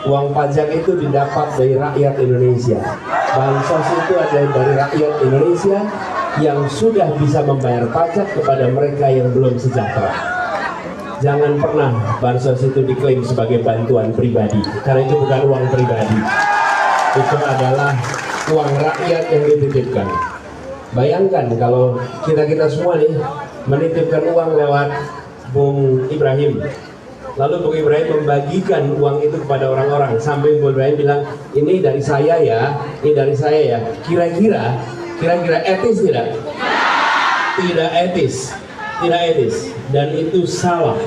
Uang pajak itu didapat dari rakyat Indonesia. Bansos itu ada dari rakyat Indonesia yang sudah bisa membayar pajak kepada mereka yang belum sejahtera. Jangan pernah bansos itu diklaim sebagai bantuan pribadi, karena itu bukan uang pribadi. Itu adalah uang rakyat yang dititipkan. Bayangkan kalau kita semua nih menitipkan uang lewat Bung Ibrahim, lalu Bung Ibrahim membagikan uang itu kepada orang-orang, sambil Bung Ibrahim bilang, ini dari saya ya, ini dari saya ya. Kira-kira etis tidak? Tidak etis, tidak etis, dan itu salah.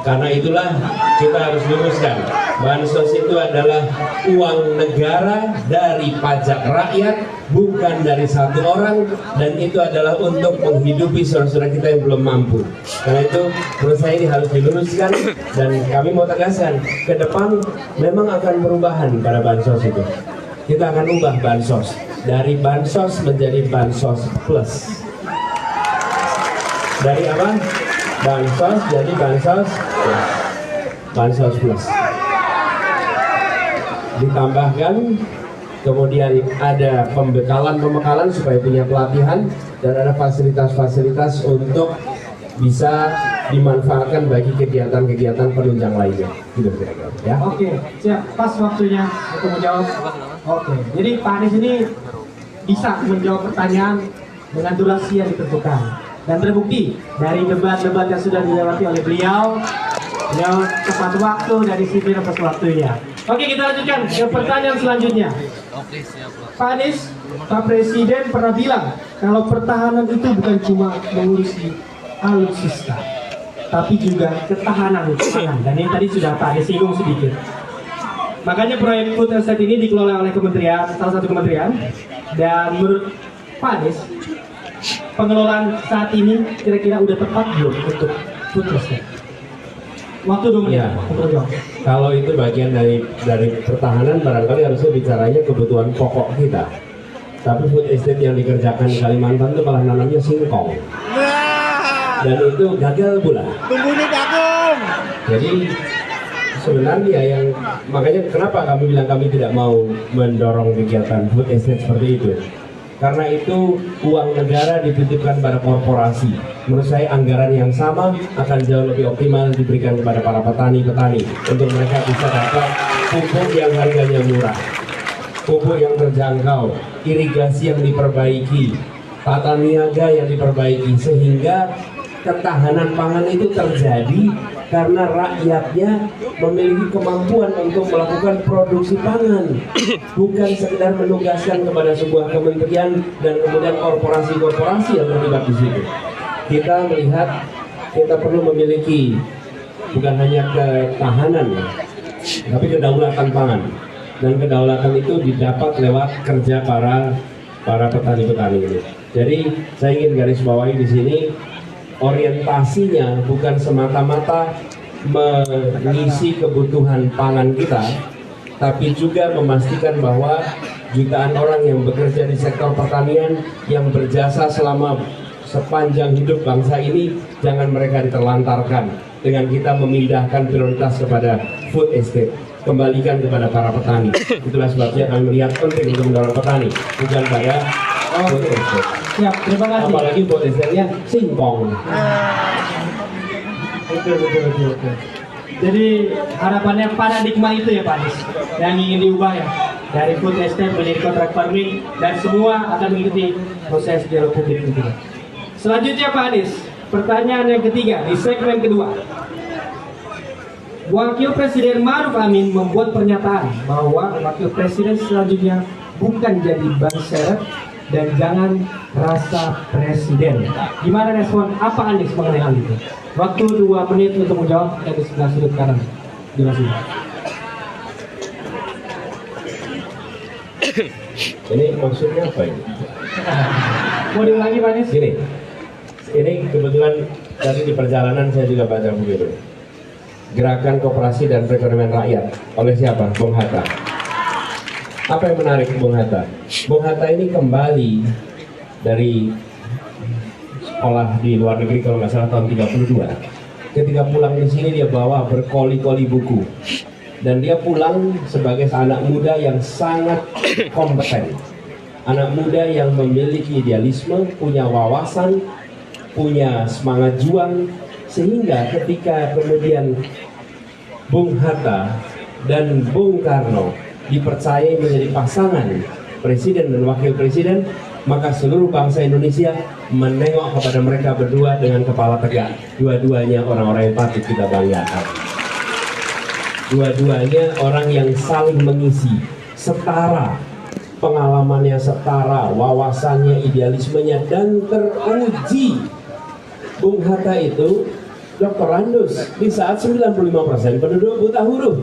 Karena itulah kita harus luruskan, bansos itu adalah uang negara dari pajak rakyat, bukan dari satu orang, dan itu adalah untuk menghidupi saudara-saudara kita yang belum mampu. Karena itu menurut saya ini harus diluruskan, dan kami mau tegaskan ke depan memang akan perubahan pada bansos itu. Kita akan ubah bansos dari bansos menjadi bansos plus. Dari apa? Bansos jadi bansos plus. Bansos plus. Ditambahkan kemudian ada pembekalan supaya punya pelatihan, dan ada fasilitas-fasilitas untuk bisa dimanfaatkan bagi kegiatan-kegiatan penunjang lainnya. Gitu kira-kira ya. Oke, siap. Pas waktunya untuk menjawab. Oke, jadi Pak Anies ini bisa menjawab pertanyaan dengan durasi yang ditentukan. Dan terbukti dari debat-debat yang sudah dilewati oleh beliau tepat waktu dari sisi pas waktunya. Oke, kita lanjutkan ke pertanyaan selanjutnya. Pak Anies, Pak Presiden pernah bilang kalau pertahanan itu bukan cuma mengurusi alutsista, tapi juga ketahanan pangan. Dan ini tadi sudah Pak Anies singgung sedikit. Makanya proyek food estate ini dikelola oleh kementerian, salah satu kementerian. Dan menurut Pak Anies, pengelolaan saat ini kira-kira udah tepat belum untuk food estate? Waktu 2 menit. Ya, kalau itu bagian dari pertahanan, barangkali harusnya bicaranya kebutuhan pokok kita. Tapi food estate yang dikerjakan di Kalimantan itu malah nanamnya singkong. Dan itu gagal pula. Pembunuh jagung. Jadi sebenarnya yang makanya kenapa kami bilang kami tidak mau mendorong kegiatan food estate seperti itu. Karena itu uang negara dititipkan pada korporasi. Menurut saya anggaran yang sama akan jauh lebih optimal diberikan kepada para petani-petani untuk mereka bisa dapat pupuk yang harganya murah, pupuk yang terjangkau, irigasi yang diperbaiki, tata niaga yang diperbaiki, sehingga ketahanan pangan itu terjadi karena rakyatnya memiliki kemampuan untuk melakukan produksi pangan, bukan sekedar menugaskan kepada sebuah kementerian dan kemudian korporasi-korporasi yang terlibat di situ. Kita melihat kita perlu memiliki bukan hanya ketahanan, tapi kedaulatan pangan, dan kedaulatan itu didapat lewat kerja para petani-petani ini. Jadi saya ingin garis bawahi di sini, orientasinya bukan semata-mata mengisi kebutuhan pangan kita, tapi juga memastikan bahwa jutaan orang yang bekerja di sektor pertanian yang berjasa selama sepanjang hidup bangsa ini, jangan mereka diterlantarkan dengan kita memindahkan prioritas kepada food estate, kembalikan kepada para petani. Itulah sebabnya kami melihat penting untuk mendorong petani, bukan pada food estate. Siap, terima kasih. Apalagi food estate-nya singkong. Betul. Jadi harapannya paradigma itu ya Pak Anies yang ingin diubah ya, dari food estate menjadi contract farming, dan semua akan mengikuti proses dialog publik itu. Selanjutnya Pak Anies, pertanyaan yang ketiga di segmen kedua. Wakil Presiden Ma'ruf Amin membuat pernyataan bahwa Wakil Presiden selanjutnya bukan jadi ban serep dan jangan rasa presiden. Gimana respon apa Anies mengenai hal itu? Waktu 2 menit untuk menjawab dari sebelah sudut kanan. Durasi. Ini maksudnya apa ini? Mau diulangi Pak Anies? Gini, ini kebetulan tadi di perjalanan saya juga baca buku itu. Gerakan Koperasi dan Perekonomian Rakyat oleh siapa? Bung Hatta. Apa yang menarik Bung Hatta? Bung Hatta ini kembali dari sekolah di luar negeri kalau nggak salah tahun 32. Ketika pulang di sini dia bawa berkoli-koli buku Dan dia pulang sebagai anak muda yang sangat kompeten, anak muda yang memiliki idealisme, punya wawasan, punya semangat juang, sehingga ketika kemudian Bung Hatta dan Bung Karno dipercayai menjadi pasangan presiden dan wakil presiden, maka seluruh bangsa Indonesia menengok kepada mereka berdua dengan kepala tegak. Dua-duanya orang-orang yang patut kita banggakan. Dua-duanya orang yang saling mengisi, setara, pengalamannya setara, wawasannya, idealismenya, dan teruji. Bung Hatta itu doktorandus di saat 95% penduduk buta huruf.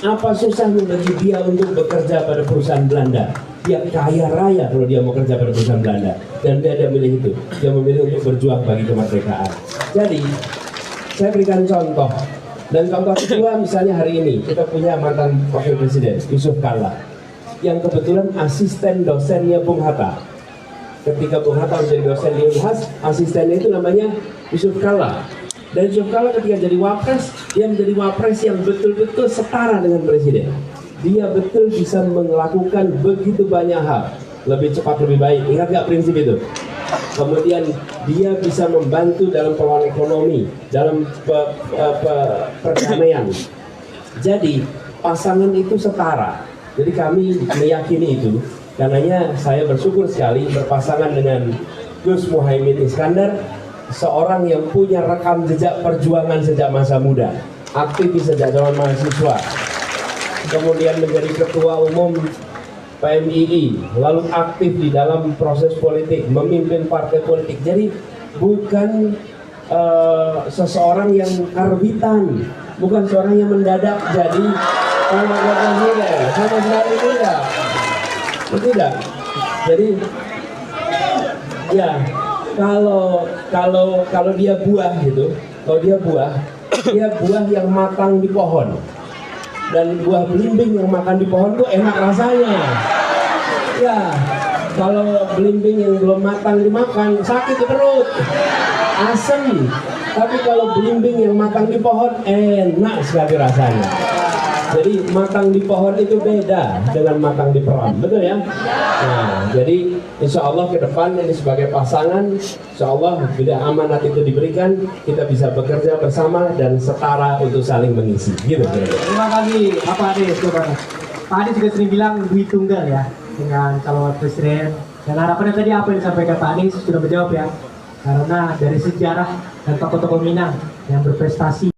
Apa susahnya bagi dia untuk bekerja pada perusahaan Belanda? Dia kaya raya kalau dia mau kerja pada perusahaan Belanda, dan dia tidak memilih itu. Dia memilih untuk berjuang bagi kemerdekaan. Jadi saya berikan contoh, dan contoh kedua misalnya hari ini kita punya mantan wakil presiden Yusuf Kalla yang kebetulan asisten dosennya Bung Hatta. Ketika Bung Hatta menjadi dosen di Unhas, asistennya itu namanya Yusuf Kalla. Dan Yusuf Kalla ketika jadi wapres, dia menjadi wapres yang betul-betul setara dengan presiden. Dia betul bisa melakukan begitu banyak hal, lebih cepat lebih baik. Ingat gak prinsip itu? Kemudian dia bisa membantu dalam pengelolaan ekonomi, dalam perdamaian. Jadi pasangan itu setara. Jadi kami meyakini itu. Karenanya saya bersyukur sekali berpasangan dengan Gus Muhaimin Iskandar, seorang yang punya rekam jejak perjuangan sejak masa muda, aktivis sejak zaman mahasiswa, kemudian menjadi ketua umum PMII, lalu aktif di dalam proses politik, memimpin partai politik. Jadi bukan seseorang yang karbitan, bukan seorang yang mendadak jadi sama sekali tidak. Tidak. Jadi ya kalau dia buah gitu, dia buah yang matang di pohon. Dan buah belimbing yang makan di pohon tuh enak rasanya. Ya, kalau belimbing yang belum matang dimakan sakit di perut, asem. Tapi kalau belimbing yang matang di pohon enak sekali rasanya. Jadi matang di pohon itu beda dengan matang di peron, betul ya? Nah, jadi insya Allah ke depan ini sebagai pasangan, insya Allah bila amanat itu diberikan, kita bisa bekerja bersama dan setara untuk saling mengisi. Gitu. Terima kasih Pak Anies. Pak Anies juga sering bilang duit tunggal ya dengan calon presiden. Dan harapannya tadi apa yang disampaikan Pak Anies sudah menjawab ya. Karena dari sejarah dan tokoh-tokoh Minang yang berprestasi